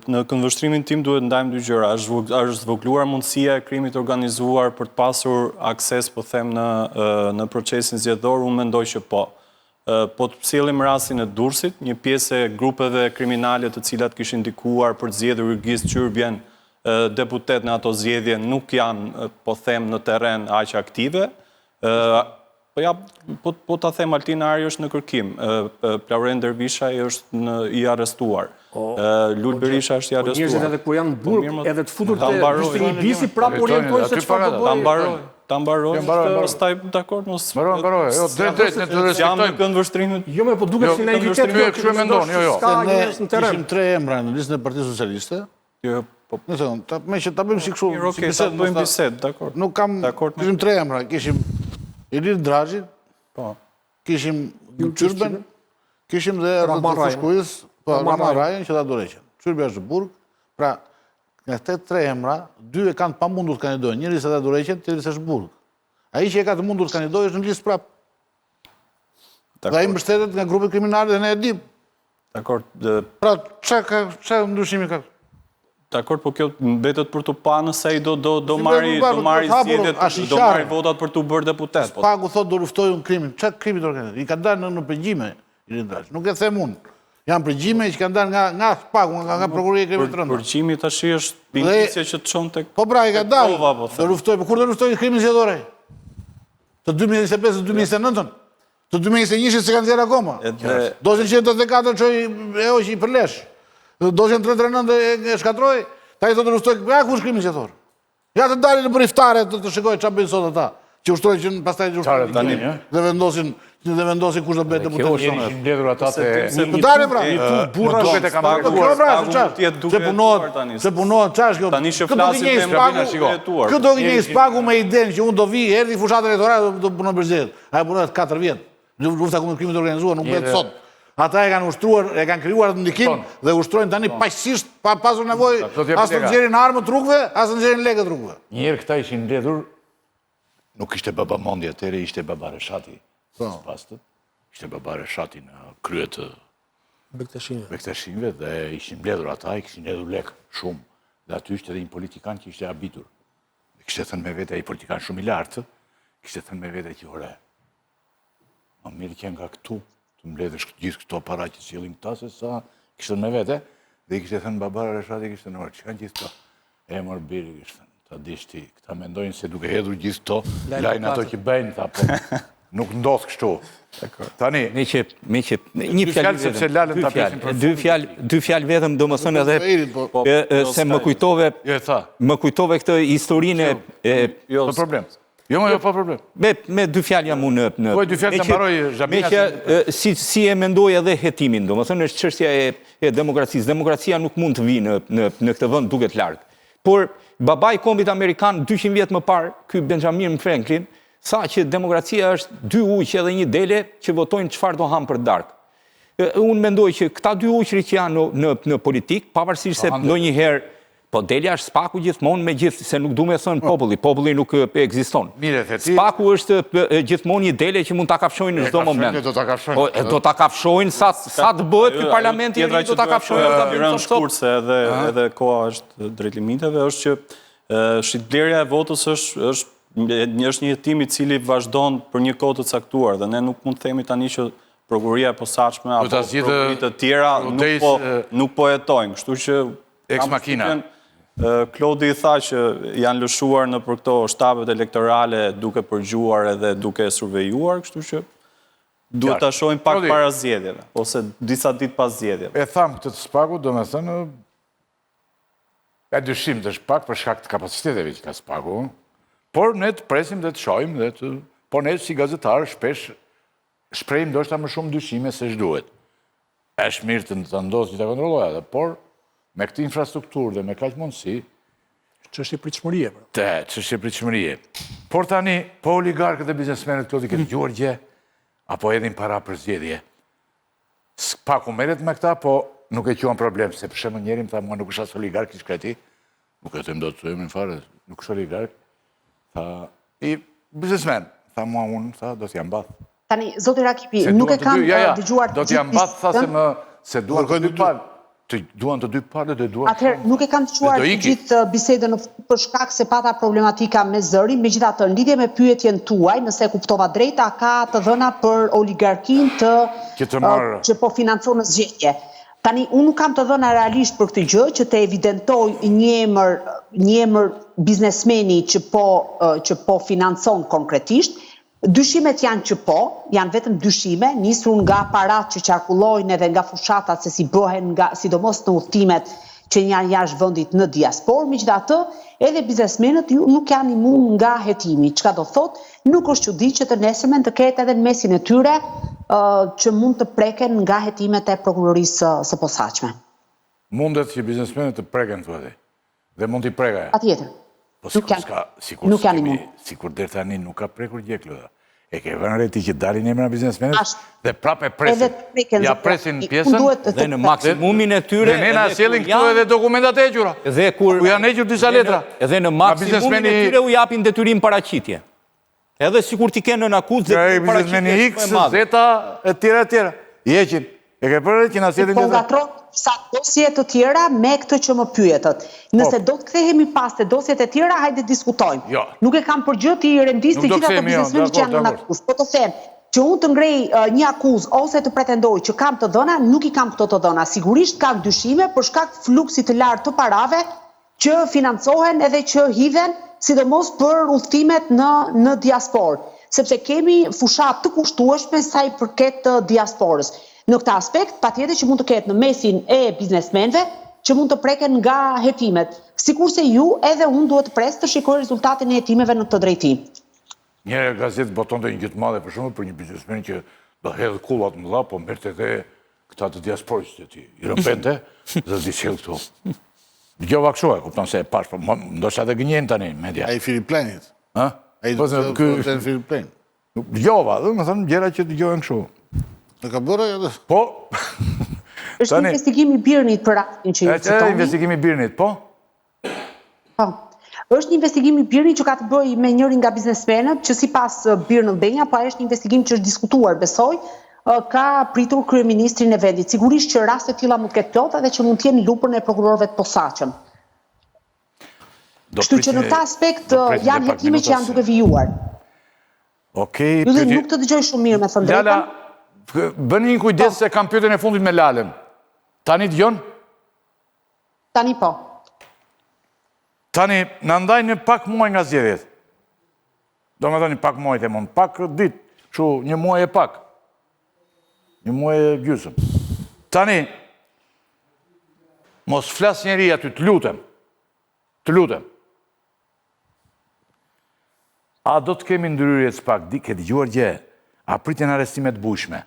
në këndvështrimin tim duhet ndajmë dy gjëra. Është zvogluar mundësia e krimit organizuar për të pasur akses, po them, në procesin zgjedhor, unë mendoj që po. Po të sjellëm rastin e Durrësit, një pjesë e grupeve kriminale të cilat kishin ndikuar për të zgjedhur Yrgis Çyrbjen deputet në ato zgjedhje nuk janë, po them, në terren aq aktive. Po ta them, Altin Ari është në kërkim, Lauren Dervisha i arrestuar, Lul Berisha është i arrestuar. Njerëzit edhe kur janë në burg, edhe të futur të ishte Ibisi, prapë orientojnë se çfarë do bëjë. Ta mbaroj, staj dakord mos. Mbaroj, jo, drejt ne të respektojmë këndvështrimet. Jo, po duket si naivitet. Kështu e mendon, jo. Ne ishim 3 emra në listën e Partisë Socialiste. Jo, po. Me që ta bëjmë si kështu. Okej, ta bëjmë bisedë, dakord. Nuk kam, kishim 3 emra, kishim Ilir Draxhin, kishim Çyrben, kishim dhe Rama Shkujës, Rama Rajën që ta dorëqen. Çyrbi është burg, pra nga këto 3 emra, 2 e kanë të pamundur të kandidojnë, njëri se ta dorëqen, tjetri se është burg. Ai që e ka të mundur të kandidojë është në listë prap. Dhe ai mbështetet nga grupet kriminale dhe ne e dim. Dakord. Pra çka ndryshimi ka? Dakord, po kjo mbetet për të pa nëse ai do marri zgjedhjet, do marri votat për të bërë deputet. Spaku thotë do luftoj unë krimin. Çfarë krimi do organizoj? I ka dalë në përgjime, nuk e them unë. Janë përgjime që kanë dalë nga Spaku, nga prokuroria e krimit të rënda. Përgjimi tash është bindësia që të çon tek. Po pra, i ka dalë. Do luftoj, po kur do luftoj krimin zgjedhor? Të 2025 të 2029-ën? Të 2021 se kanë zjerë akoma. Dozin 184 çoj e hoqi për lesh. Dozin 339 e shkatroi. Ta i thotë luftoj, ja ku është krimi zgjedhor? Ja të dalin në iftare të shikojë çfarë bëjnë sot ata. Që ushtrojnë që pastaj tani dhe vendosin kush do bëhet deputet. Kjo është ishin mbledhur ata te të dalin pra. Burra vetë ka se punohet çfarë kjo? Tani që flasim me Spaku. Këto një Spaku me idenë që unë do vi, erdhi fushat elektorale do punon për zgjedhje. Ai punohet 4 vjet. Lufta kundër krimit të organizuar nuk bëhet sot. Ata e kanë ushtruar, e kanë krijuar atë ndikim dhe ushtrojnë tani paqësisht pa pasur nevojë as të nxjerrin armë të rrugëve, as të nxjerrin lekë të rrugëve. Një herë këta ishin mbledhur, nuk ishte Baba Mondi atëherë, ishte Baba Reshati. Pastët, ishte Baba Reshati në krye të Bektashinëve dhe ishin mbledhur ata, i kishin hedhur lekë shumë. Dhe aty ishte edhe një politikan që ishte habitur. Kishte thënë me vete ai politikan shumë i lartë, kishte thënë me vete që ore. Më mirë që nga këtu të mbledhësh gjithë këto para që sjellin këta se sa kishte me vete dhe i kishte thënë Baba Reshati kishte në që kanë gjithë këto. Emër biri kishte thënë, ta dish ti, këta mendojnë se duke hedhur gjithë këto, lajnë ato që bëjnë ta, po nuk ndodh kështu. Tani, një fjalë sepse lalën ta presim për dy fjalë vetëm, domethënë edhe se më kujtove këtë historinë e pa problem. Jo, pa problem. Me dy fjalë jam unë në... Po, dy fjalë të mbaroj Xhamia. Si e mendoj edhe hetimin, domethënë është çështja e demokracisë. Demokracia nuk mund të vinë në këtë vend duket larg. Por babai i kombit amerikan 200 vjet më parë, ky Benjamin Franklin, sa që demokracia është 2 ujë edhe një dele që votojnë çfarë do hanë për darkë. Unë mendoj që këta 2 ujërit që janë në politikë, pavarësisht se ndonjëherë po delja është Spaku gjithmonë me gjithë, se nuk du me thënë populli nuk ekziston. Spaku është gjithmonë një dele që mund të kafshojnë në çdo moment. Do të kafshojnë sa të bëhet ky parlamenti, do të kafshojnë. Rënë shkurtse edhe koha është drejt limiteve, është që shitblerja e votës është një jetim i cili vazhdon për një kohë të caktuar dhe ne nuk mund të themi tani që prokuroria e posaçme apo prokurorit të tjera nuk po jetojnë, kështu që ex machina. Klodi i tha që janë lëshuar në për këto shtabet elektorale duke përgjuar edhe duke survejuar, kështu që duhet ta shohim pak para zgjedhjeve, ose disa ditë pas zgjedhjeve. E tham këtë të Spaku, domethënë ka dyshim të shpak për shkak të kapaciteteve që ka Spaku, por ne të presim dhe të shohim por ne si gazetarë shpesh shprehim ndoshta më shumë dyshime se ç'duhet. Është mirë të ndosë që ta kontrollojë atë, por me këtë infrastrukturë dhe me kaq mundësi, çështje pritshmërie. Çështje pritshmërie. Por tani, po oligarkët dhe biznesmenët këto këtë gjuar gjë, apo hedhin para për zgjedhje. Spaku merret me këta, po nuk e quan problem, se për shembull njëri më tha mua nuk është as oligark i shkreti, nuk e them dot të emrin fare, nuk është oligark. Tha, i biznesmen, tha mua unë, tha do t'jam bath. Tani, zoti Rakipi, nuk e kam dëgjuar do t'jam bath, tha se duar këtë dy palë. Të duan të dy palët dhe duan... Atëherë, nuk e kam të quar të gjithë bisedën për shkak se pata problematika me zërin, megjithatë, në lidhje me pyetjen tuaj, nëse e kuptova drejt, a ka të dhëna për oligarkin që po financon në zgjedhje. Tani, unë nuk kam të dhëna realisht për këtë gjë, që të evidentoj një emër biznesmeni që po financon konkretisht. Dyshimet janë që po, janë vetëm dyshime, nisur nga parat që qarkullojnë edhe nga fushatat se si bëhen sidomos në udhëtimet që janë jashtë vendit në diasporë, megjithatë, edhe biznesmenët nuk janë imun nga hetimi. Çka do thotë, nuk është çudi që të nesërmen të ketë edhe në mesin e tyre që mund të preken nga hetimet e prokurorisë së posaçme. Mundet që biznesmenët të preken thotë. Dhe mund t'i preka. Patjetër. Po sikur deri tani nuk ka prekur gjë kjo. E ke vënë re ti që dalin emra biznesmenët dhe prapë presin. Ja presin pjesën dhe në maksimumin e tyre. Dhe nena sjellin këtu edhe dokumentat e hequra. Ku janë hequr disa letra. Edhe në maksimumin e tyre u japin detyrim paraqitje. Edhe sikur ti kenë në akuzë detyrim paraqitje. Biznesmeni X, Z e tjera. I heqin. E ke përre që nga sjellin disa. Po ngatron sa dosje të tjera me këtë që më pyetët. Nëse do të kthehemi pas te dosjet e tjera, hajde diskutojmë. Nuk e kam për gjë të i rendis të gjitha të biznesmenit që janë në akuzë. Po të them që unë të ngrej një akuzë ose të pretendoj që kam të dhëna, nuk i kam këto të dhëna. Sigurisht kam dyshime për shkak fluksit të lartë të parave që financohen edhe që hidhen, sidomos për udhëtimet në diasporë, sepse kemi fushat të kushtueshme sa i përket diasporës. Në këtë aspekt, patjetër që mund të ketë në mesin e biznesmenve që mund të preken nga hetimet. Sikurse ju, edhe unë duhet të pres të shikoj rezultatin e hetimeve në këtë drejtim. Një gazetë botonte një gjë të madhe për shembull për një biznesmen që do hedhë kullat mëdha, po merrte edhe këta të diasporës të tij. I rëpente dhe di sjell këtu. Dëgjova kështu, e kupton se e pash, po ndoshta edhe gënjen tani media. Ai Philip Plenit. Ë? Ai është Philip Plen. Dëgjova, domethënë gjëra që dëgjohen kështu. Në ka bërë edhe? Po. Është investigimi i Birnit për rastin që ju citoni. Është investigimi i Birnit, po? Po. Është një investigim i Birnit që ka të bëjë me njërin nga biznesmenët, që sipas Birn Albenja, po është një investigim që është diskutuar, besoj, ka pritur kryeministrin e vendit. Sigurisht që raste të tilla mund të ketë plot edhe që mund të jenë lupën e prokurorëve të posaçëm. Kështu që në këtë aspekt janë hetime që janë duke vijuar. Okej. Nuk të dëgjoj shumë mirë me thënë drejtën. Bëni një kujdes se kam pyetjen e fundit me Lalën. Tani dëgjon? Tani po. Tani, në ndajnë pak muaj nga zgjedhjet. Do me thoni pak muaj të mund, pak dit, shu, një muaj e pak. Një muaj e gjysëm. Tani, mos flas njeri aty, të lutem. Të lutem. A do të kemi ndryrje të pak, ke dëgjuar gjë, a pritin arestimet bushme.